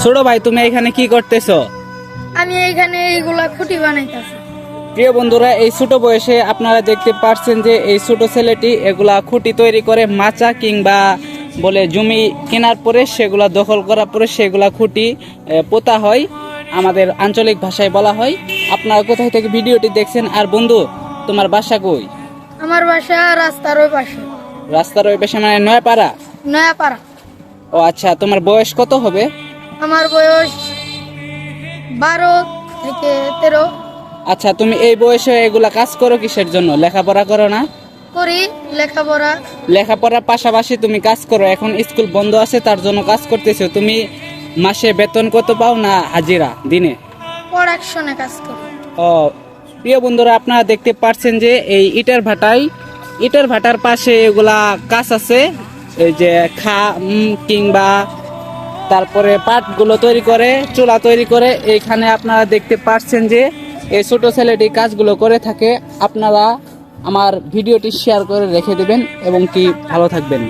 ছোট ভাই, তুমি এখানে কি করতেছো? আমি এইখানে এইগুলা খুঁটি বানাইতাছি। প্রিয় বন্ধুরা, এই ছোট বয়সে আপনারা দেখতে পাচ্ছেন যে এই ছোট ছেলেটি এগুলা খুঁটি তৈরি করে মাচা কিংবা বলে জমি কেনার পরে সেগুলা দখল করার পরে সেগুলা খুঁটি পোতা হয়, আমাদের আঞ্চলিক ভাষায় বলা হয়। আপনারা কোথায় থেকে ভিডিওটি দেখছেন? আর বন্ধু, তোমার বাসা কই? আমার বাসা রাস্তার ওই পাশে, রাস্তার ওই পাশে, মানে নয়াপাড়া? নয়াপাড়া। ও আচ্ছা, তোমার বয়স কত হবে? আমার বয়স 12 থেকে 13 আচ্ছা, তুমি এই বয়সে এগুলা কাজ করো কিসের জন্য? লেখাপড়া করো না? করি, লেখাপড়া। লেখাপড়ার পাশাপাশি তুমি কাজ করো, এখন স্কুল বন্ধ আছে তার জন্য কাজ করতেছো। তুমি মাসে বেতন কত পাও না হাজিরা দিনে? প্রোডাকশনে কাজ করি। ও প্রিয় বন্ধুরা, আপনারা দেখতে পাচ্ছেন যে এই ইটের ভাটার পাশে এগুলা কাজ আছে, এই যে কিংবা তারপরে পাটগুলো তৈরি করে, চুলা তৈরি করে। এইখানে আপনারা দেখতে পাচ্ছেন যে এই ছোট ছেলেটি কাজগুলো করে থাকে। আপনারা আমার ভিডিওটি শেয়ার করে রেখে দেবেন এবং কি ভালো থাকবেন।